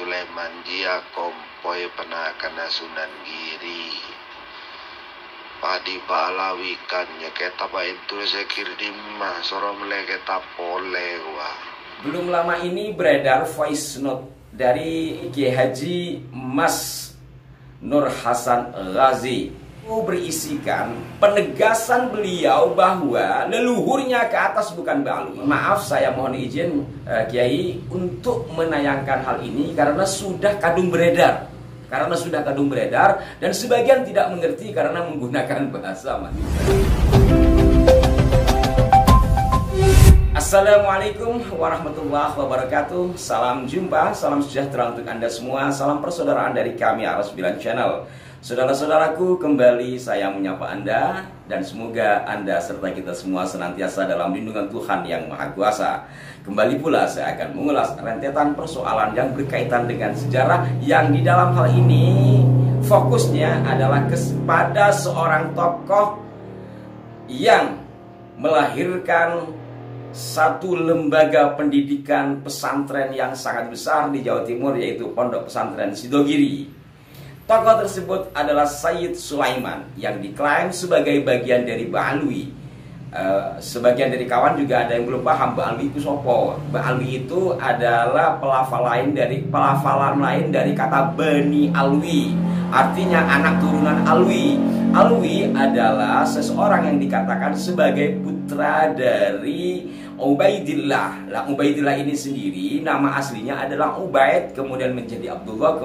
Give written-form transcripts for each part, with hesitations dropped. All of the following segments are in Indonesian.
Sulaiman dia kompoi penakana Sunan Giri padi balawikan ya kita pak itu sekir dimah soro meleketa pole wah. Belum lama ini beredar voice note dari Kiai Haji Mas Nur Hasan Ghazi, berisikan penegasan beliau bahwa leluhurnya ke atas bukan balui. Maaf, saya mohon izin Kiai untuk menayangkan hal ini karena sudah kadung beredar. Dan sebagian tidak mengerti karena menggunakan bahasa manusia. Assalamualaikum warahmatullahi wabarakatuh. Salam jumpa, salam sejahtera untuk Anda semua. Salam persaudaraan dari kami Aras9 Channel. Saudara-saudaraku, kembali saya menyapa Anda dan semoga Anda serta kita semua senantiasa dalam lindungan Tuhan yang Maha Kuasa. Kembali pula saya akan mengulas rentetan persoalan yang berkaitan dengan sejarah yang di dalam hal ini fokusnya adalah kepada seorang tokoh yang melahirkan satu lembaga pendidikan pesantren yang sangat besar di Jawa Timur, yaitu Pondok Pesantren Sidogiri. Tokoh tersebut adalah Sayyid Sulaiman yang diklaim sebagai bagian dari Ba'alwi. Sebagian dari kawan juga ada yang belum paham Ba'alwi itu sopo. Ba'alwi itu adalah pelafalan lain dari kata Bani Alwi, artinya anak turunan Alwi. Alwi adalah seseorang yang dikatakan sebagai putra dari Ubaidillah. Nah, Ubaidillah ini sendiri nama aslinya adalah Ubaid, kemudian menjadi Abdullah,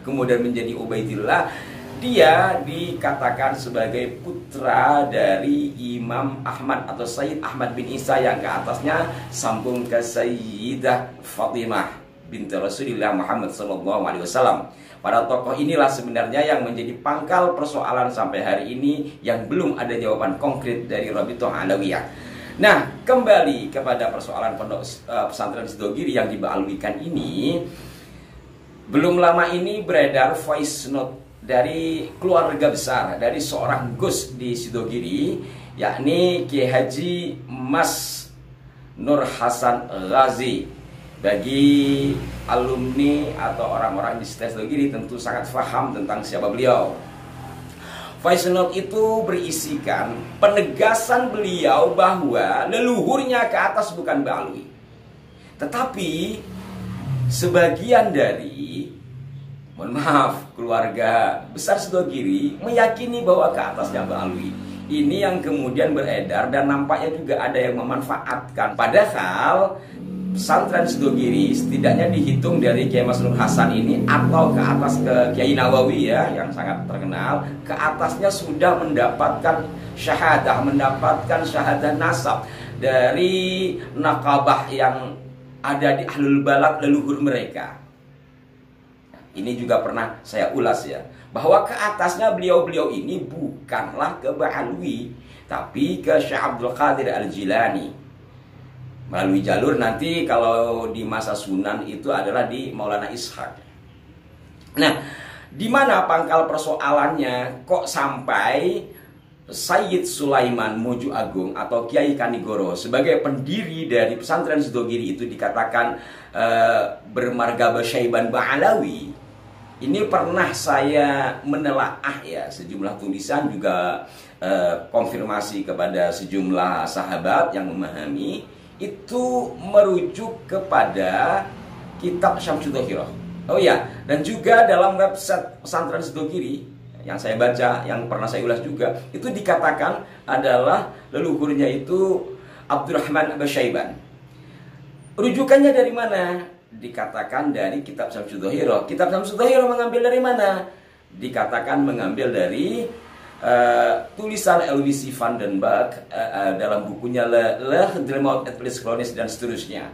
kemudian menjadi Ubaidillah. Dia dikatakan sebagai putra dari Imam Ahmad atau Sayyid Ahmad bin Isa yang ke atasnya sambung ke Sayyidah Fatimah binti Rasulullah Muhammad SAW. Pada tokoh inilah sebenarnya yang menjadi pangkal persoalan sampai hari ini yang belum ada jawaban konkret dari Rabithah Alawiyah. Nah, kembali kepada persoalan Pondok Pesantren Sidogiri yang dibaalwikan ini. Belum lama ini beredar voice note dari keluarga besar dari seorang Gus di Sidogiri, yakni Kiai Haji Mas Nur Hasan Ghazi. Bagi alumni atau orang-orang di Sidogiri tentu sangat paham tentang siapa beliau. Voice note itu berisikan penegasan beliau bahwa leluhurnya ke atas bukan Ba'alwi. Tetapi sebagian dari, mohon maaf, keluarga besar Sidogiri meyakini bahwa ke atasnya Ba'alwi. Ini yang kemudian beredar dan nampaknya juga ada yang memanfaatkan. Padahal pesantren Sidogiri setidaknya dihitung dari Kiai Mas Nur Hasan ini atau ke atas ke Kiai Nawawi ya, yang sangat terkenal, ke atasnya sudah mendapatkan syahadah nasab dari nakabah yang ada di ahlul balad leluhur mereka. Ini juga pernah saya ulas ya, bahwa ke atasnya beliau-beliau ini bukanlah ke Ba'alwi, tapi ke Syekh Abdul Qadir Al-Jilani. Melalui jalur nanti kalau di masa Sunan itu adalah di Maulana Ishaq. Nah, di mana pangkal persoalannya kok sampai Sayyid Sulaiman Mojo Agung atau Kiai Kanigoro sebagai pendiri dari pesantren Sidogiri itu dikatakan bermarga Syaiban Ba'alawi? Ini pernah saya menelaah ya sejumlah tulisan, juga konfirmasi kepada sejumlah sahabat yang memahami. Itu merujuk kepada kitab Syamsul Dhahirah. Oh ya, dan juga dalam website pesantren Sidogiri yang saya baca, yang pernah saya ulas juga, itu dikatakan adalah leluhurnya itu Abdurrahman Abasyaiban. Rujukannya dari mana? Dikatakan dari kitab Syamsul Dhahirah. Kitab Syamsul Dhahirah mengambil dari mana? Dikatakan mengambil dari tulisan LWC van den Berg dalam bukunya Le Dremaut et les Kolonies dan seterusnya.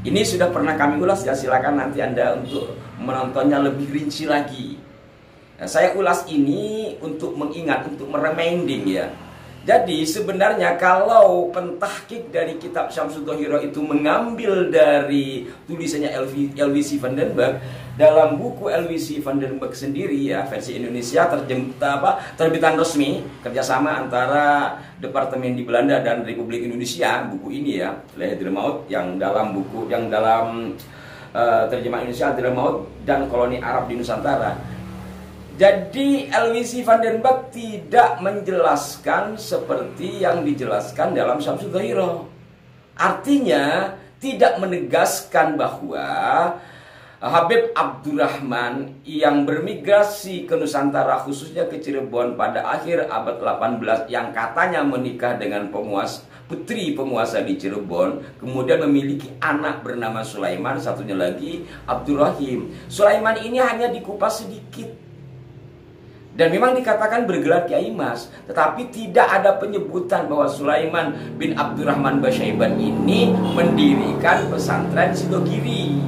Ini sudah pernah kami ulas ya, silakan nanti Anda untuk menontonnya lebih rinci lagi. Nah, saya ulas ini untuk mengingat, untuk mereminding ya. Jadi sebenarnya kalau pentahkik dari kitab Syamsul Dhahirah itu mengambil dari tulisannya LWC van den Berg, dalam buku LWC van den Berg sendiri ya, versi Indonesia terbitan resmi kerjasama antara Departemen di Belanda dan Republik Indonesia, buku ini ya, Leher Maut, yang dalam terjemahan Indonesia Hadramaut dan koloni Arab di Nusantara. Jadi Aloysi van den Berg tidak menjelaskan seperti yang dijelaskan dalam Syamsul Dhahirah. Artinya tidak menegaskan bahwa Habib Abdurrahman yang bermigrasi ke Nusantara, khususnya ke Cirebon pada akhir abad 18, yang katanya menikah dengan putri penguasa di Cirebon, kemudian memiliki anak bernama Sulaiman, satunya lagi Abdurrahim. Sulaiman ini hanya dikupas sedikit dan memang dikatakan bergelar Kiai Mas, tetapi tidak ada penyebutan bahwa Sulaiman bin Abdurrahman Basyaiban ini mendirikan pesantren Sidogiri.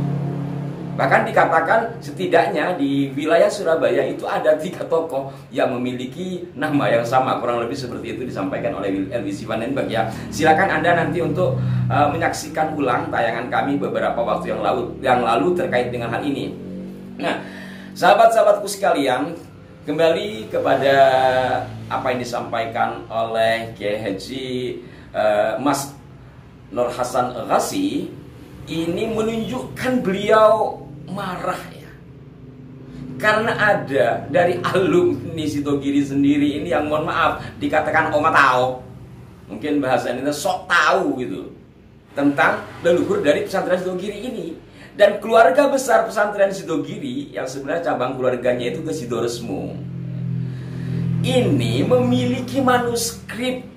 Bahkan dikatakan setidaknya di wilayah Surabaya itu ada 3 tokoh yang memiliki nama yang sama, kurang lebih seperti itu disampaikan oleh Aloysi van den Berg ya. Silakan Anda nanti untuk menyaksikan ulang tayangan kami beberapa waktu yang lalu terkait dengan hal ini. Nah, sahabat-sahabatku sekalian, kembali kepada apa yang disampaikan oleh Kiai Haji Mas Nur Hasan Ghazi, ini menunjukkan beliau marah ya, karena ada dari alumni Sidogiri sendiri ini yang mohon maaf dikatakan oma tahu, mungkin bahasa ini sok tahu gitu tentang leluhur dari pesantren Sidogiri ini. Dan keluarga besar pesantren Sidogiri yang sebenarnya cabang keluarganya itu ke Sidoresmo ini memiliki manuskrip,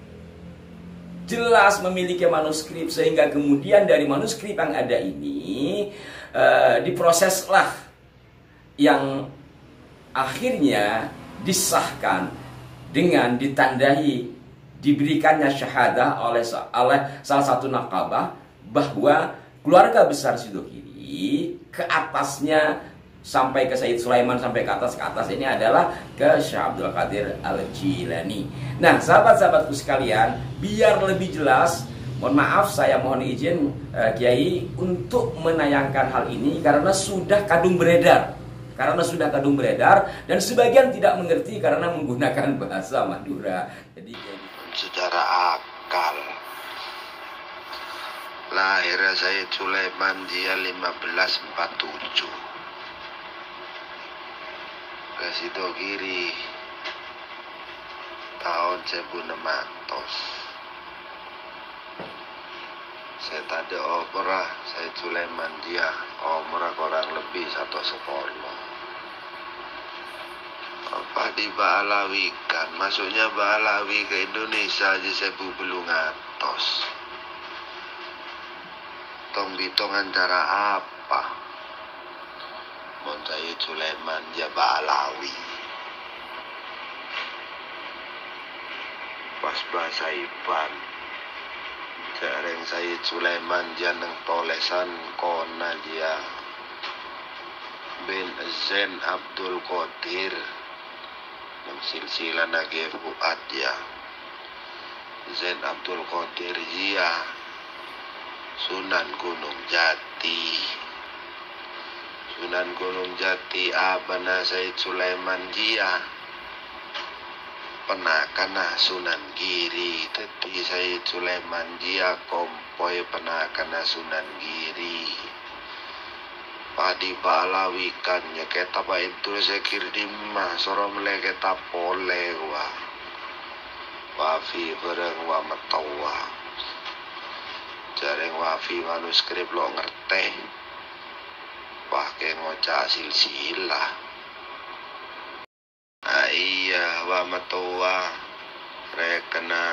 jelas memiliki manuskrip, sehingga kemudian dari manuskrip yang ada ini diproseslah yang akhirnya disahkan dengan ditandai diberikannya syahadah oleh salah satu nakabah bahwa keluarga besar Sidogiri ke atasnya sampai ke Sayyid Sulaiman, sampai ke atas ini adalah ke Syekh Abdul Qadir Al-Jilani. Nah, sahabat-sahabatku sekalian, biar lebih jelas, mohon maaf saya mohon izin Kiai untuk menayangkan hal ini karena sudah kadung beredar. Dan sebagian tidak mengerti karena menggunakan bahasa Madura. Jadi secara akal. Lahir Sayyid Sulaiman dia 1547 ke Sidogiri tahun 1600. Saya tadi opera Sayyid Sulaiman dia umur kurang lebih 1 sekolah. Apa di Ba'alawikan, maksudnya Ba'alawi ke Indonesia aja 1000 belum ngatos. Tong bitong antara apa? Sayyid Sulaiman dia Ba'alawi. Pas bahasa Iban jareng Sayyid Sulaiman dia neng tolesan kona dia bin Zain Abdul Qadir neng silsilah nage Fuad dia Zain Abdul Qadir dia Sunan Gunung Jati abana Sayyid Sulaiman dia penakana Sunan Giri. Tadi Sayyid Sulaiman dia kompoi penakana Sunan Giri. Padi Ba'alawikan ya kita pak itu saya kirimah soro meleke tapole wafi bareng wa metawa jareng wafi manuskrip lo ngerteh pakai ngocak silsilah. Iya wa metawa rekena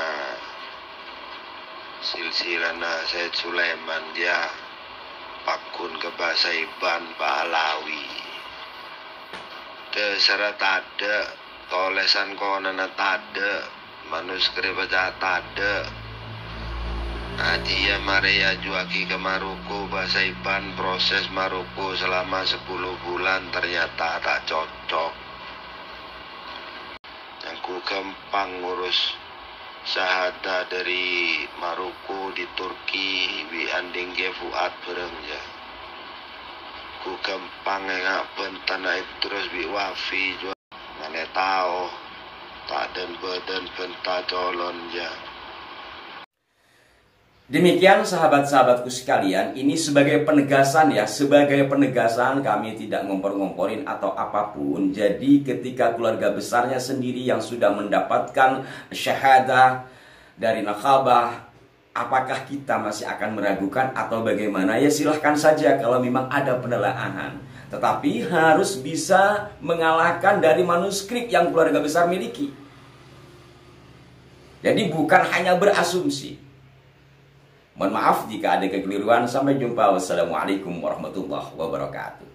silsilana Sayyid Sulaiman dia pakun ke bahasa Iban Ba'alawi. Terserah tade tolesan konana tade manuskrip aja tade. Dia Maria juaki ke Maroko bahasa Iban, proses Maroko selama 10 bulan ternyata tak cocok. Yang ku gampang ngurus syahadah dari Maroko di Turki wi anding ge Fuad bareng ya. Ku gampang ngak tanah itu terus bi wafi jua mana tahu tak den badan benta colon ya. Demikian sahabat-sahabatku sekalian, ini sebagai penegasan ya, sebagai penegasan kami tidak ngompor-ngomporin atau apapun. Jadi ketika keluarga besarnya sendiri yang sudah mendapatkan syahadah dari nakabah, apakah kita masih akan meragukan atau bagaimana? Ya silahkan saja kalau memang ada penelaahan. Tetapi harus bisa mengalahkan dari manuskrip yang keluarga besar miliki. Jadi bukan hanya berasumsi. Mohon maaf jika ada kekeliruan. Sampai jumpa. Wassalamualaikum warahmatullahi wabarakatuh.